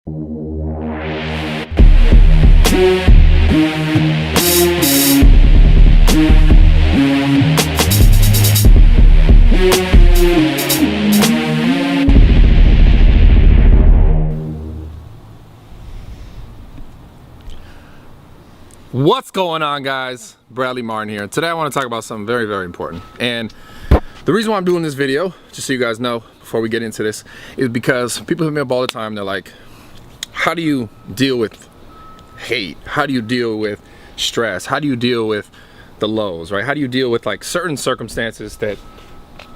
What's going on, guys? Bradley Martin here. Today I want to talk about something very, very important. And the reason why I'm doing this video, just so you guys know before we get into this, is because people hit me up all the time. They're like, how do you deal with hate? How do you deal with stress? How do you deal with the lows, right? How do you deal with like certain circumstances that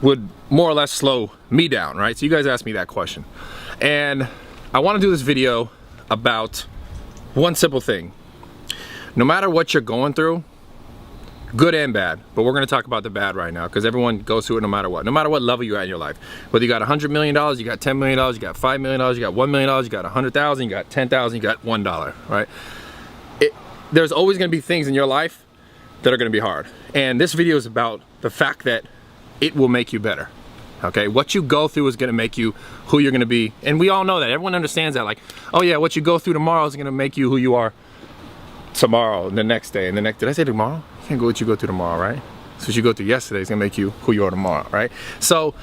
would more or less slow me down, right? So you guys asked me that question. And I want to do this video about one simple thing. No matter what you're going through, good and bad, but we're gonna talk about the bad right now because everyone goes through it no matter what level you're at in your life. Whether you got $100 million, you got $10 million, you got $5 million, you got $1 million, you got 100,000, you got 10,000, you got $1, right? There's always gonna be things in your life that are gonna be hard. And this video is about the fact that it will make you better, okay? What you go through is gonna make you who you're gonna be. And we all know that, everyone understands that, like, oh yeah, what you go through tomorrow is gonna make you who you are tomorrow, and the next day, and the next, did I say tomorrow? You can't go what you go through tomorrow, right? So what you go through yesterday is gonna make you who you are tomorrow, right? So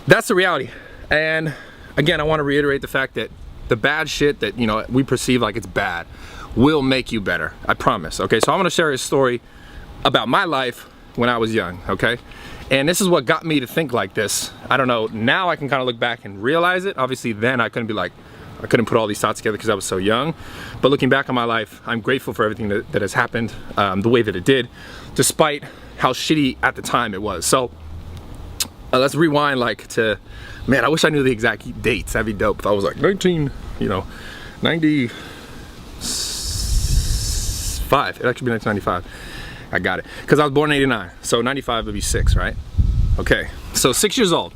that's the reality. And again, I want to reiterate the fact that the bad shit that, you know, we perceive like it's bad will make you better, I promise. Okay, so I'm gonna share a story about my life when I was young, okay? And this is what got me to think like this. I don't know, now I can kind of look back and realize it. Obviously then I couldn't put all these thoughts together because I was so young. But looking back on my life, I'm grateful for everything that has happened the way that it did, despite how shitty at the time it was. So let's rewind like to, man, I wish I knew the exact dates. That'd be dope if I was like 95. It'd actually be 1995. I got it. Because I was born in 89. So 95 would be 6, right? Okay, so 6 years old.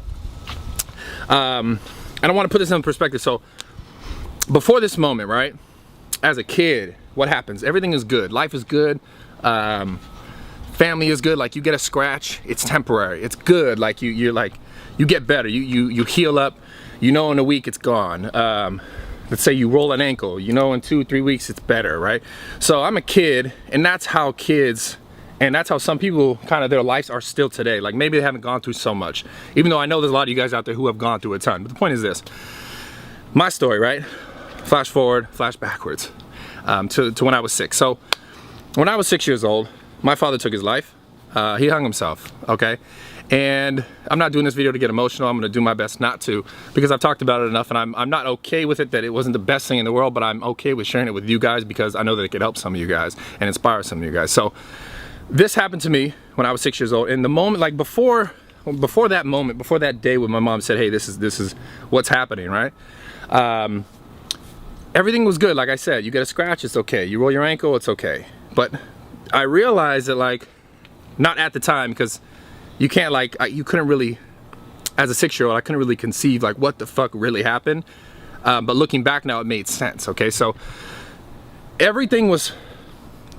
And I want to put this in perspective. So before this moment, right, as a kid, what happens? Everything is good. Life is good. Family is good. Like, you get a scratch, it's temporary. It's good. Like, you get better. You heal up. You know, in a week it's gone. Let's say you roll an ankle. You know, in 2-3 weeks it's better, right? So I'm a kid, and that's how kids, and that's how some people kind of their lives are still today. Like, maybe they haven't gone through so much. Even though I know there's a lot of you guys out there who have gone through a ton. But the point is this. My story, right? Flash forward, flash backwards to when I was 6. So when I was 6 years old, my father took his life. He hung himself, okay? And I'm not doing this video to get emotional. I'm gonna do my best not to, because I've talked about it enough, and I'm not okay with it that it wasn't the best thing in the world, but I'm okay with sharing it with you guys because I know that it could help some of you guys and inspire some of you guys. So this happened to me when I was 6 years old. In the moment, like before that moment, before that day when my mom said, hey, this is what's happening, right? Everything was good. Like I said, you get a scratch, it's okay. You roll your ankle, it's okay. But I realized that, like, not at the time, because you can't, like, you couldn't really, as a 6-year-old, I couldn't really conceive like what the fuck really happened. But looking back now, it made sense. Okay, so everything was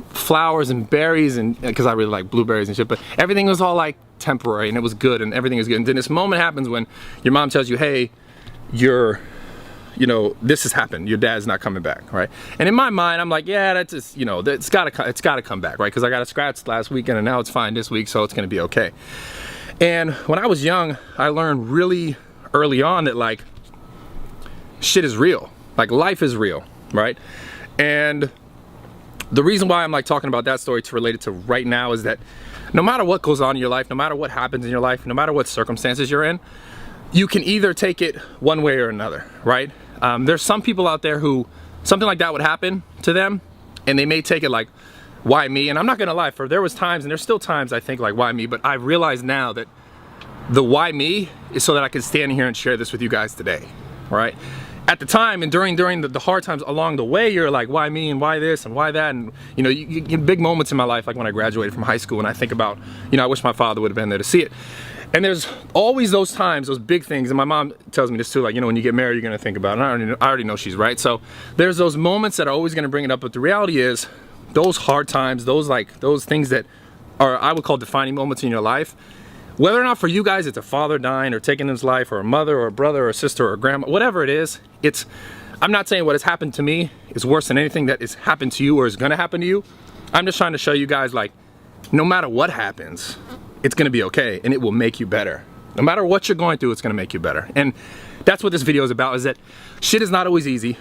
flowers and berries, and because I really like blueberries and shit, but everything was all like temporary, and it was good, and everything is good. And then this moment happens when your mom tells you, hey, you know, this has happened. Your dad's not coming back, right? And in my mind, I'm like, yeah, that's just, you know, it's gotta come back, right? Because I got a scratch last weekend, and now it's fine this week, so it's gonna be okay. And when I was young, I learned really early on that, like, shit is real. Like, life is real, right? And the reason why I'm like talking about that story to relate it to right now is that no matter what goes on in your life, no matter what happens in your life, no matter what circumstances you're in, you can either take it one way or another, right? There's some people out there who something like that would happen to them, and they may take it like, why me? And I'm not gonna lie, there was times, and there's still times I think like, why me? But I've realized now that the why me is so that I can stand here and share this with you guys today, right? At the time and during the hard times along the way, you're like, why me, and why this and why that? And you know, you get big moments in my life, like when I graduated from high school, and I think about, you know, I wish my father would have been there to see it. And there's always those times, those big things, and my mom tells me this too, like, you know, when you get married, you're gonna think about it, and I already know she's right. So there's those moments that are always gonna bring it up, but the reality is, those hard times, those things that are, I would call defining moments in your life, whether or not for you guys it's a father dying or taking his life, or a mother or a brother or a sister or a grandma, whatever it is, it's, I'm not saying what has happened to me is worse than anything that has happened to you or is gonna happen to you. I'm just trying to show you guys, like, no matter what happens, it's gonna be okay and it will make you better. No matter what you're going through, it's gonna make you better. And that's what this video is about, is that shit is not always easy,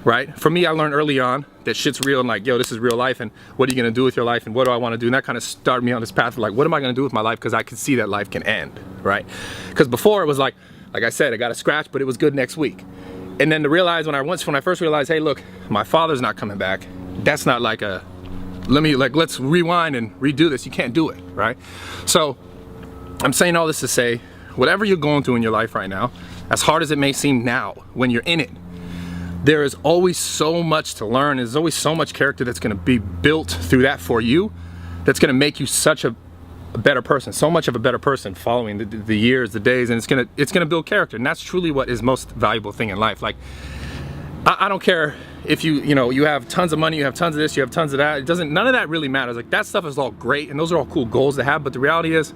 right? For me, I learned early on that shit's real and like, yo, this is real life and what are you gonna do with your life and what do I wanna do? And that kind of started me on this path of like, what am I gonna do with my life? Because I could see that life can end, right? Because before it was like I said, I got a scratch, but it was good next week. And then to realize when I first realized, hey, look, my father's not coming back. That's not like a, let's rewind and redo this. You can't do it, right? So I'm saying all this to say, whatever you're going through in your life right now, as hard as it may seem now, when you're in it, there is always so much to learn. There's always so much character that's gonna be built through that for you, that's gonna make you such a better person, so much of a better person following the years, the days, and it's gonna build character. And that's truly what is most valuable thing in life. Like, I don't care if you have tons of money, you have tons of this, you have tons of that. It doesn't, none of that really matters. Like, that stuff is all great and those are all cool goals to have, but the reality is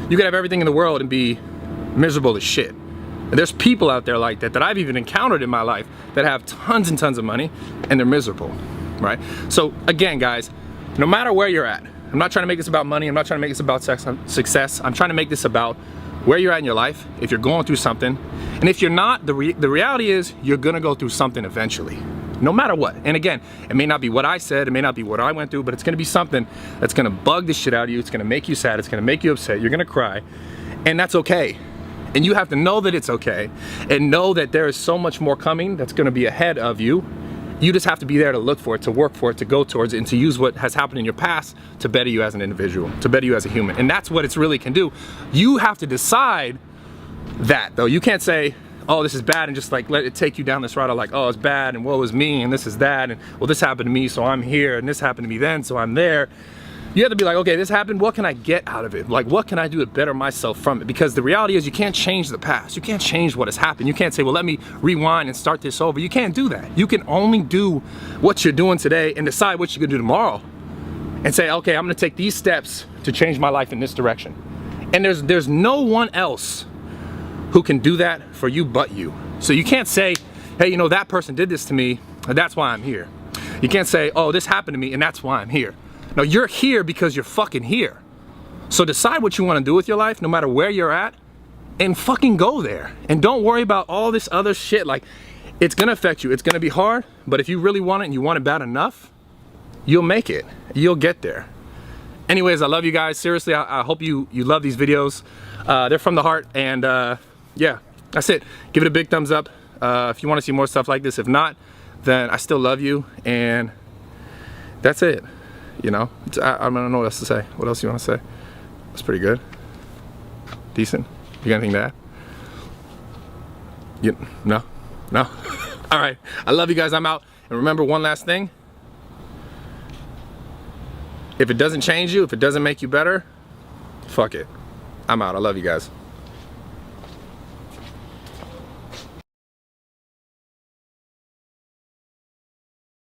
you could have everything in the world and be miserable as shit. And there's people out there like that I've even encountered in my life that have tons and tons of money and they're miserable, right? So again, guys, no matter where you're at, I'm not trying to make this about money, I'm not trying to make this about success, I'm trying to make this about where you're at in your life, if you're going through something, and if you're not, the reality is you're gonna go through something eventually, no matter what. And again, it may not be what I said, it may not be what I went through, but it's gonna be something that's gonna bug the shit out of you, it's gonna make you sad, it's gonna make you upset, you're gonna cry, and that's okay. And you have to know that it's okay, and know that there is so much more coming that's gonna be ahead of you. You just have to be there to look for it, to work for it, to go towards it, and to use what has happened in your past to better you as an individual, to better you as a human. And that's what it really can do. You have to decide that, though. You can't say, oh, this is bad, and just like let it take you down this route of like, oh, it's bad, and woe is me, and this is that, and well, this happened to me, so I'm here, and this happened to me then, so I'm there. You have to be like, okay, this happened, what can I get out of it? Like, what can I do to better myself from it? Because the reality is you can't change the past. You can't change what has happened. You can't say, well, let me rewind and start this over. You can't do that. You can only do what you're doing today and decide what you're gonna do tomorrow. And say, okay, I'm gonna take these steps to change my life in this direction. And there's no one else who can do that for you but you. So you can't say, hey, you know, that person did this to me, and that's why I'm here. You can't say, oh, this happened to me, and that's why I'm here. No, you're here because you're fucking here. So decide what you want to do with your life, no matter where you're at, and fucking go there. And don't worry about all this other shit. Like, it's gonna affect you. It's gonna be hard, but if you really want it and you want it bad enough, you'll make it. You'll get there. Anyways, I love you guys. Seriously, I hope you love these videos. They're from the heart, and yeah, that's it. Give it a big thumbs up if you want to see more stuff like this. If not, then I still love you, and that's it. You know, I don't know what else to say. What else you want to say? That's pretty good. Decent. You got anything to add? No? No? All right. I love you guys. I'm out. And remember one last thing. If it doesn't change you, if it doesn't make you better, fuck it. I'm out. I love you guys.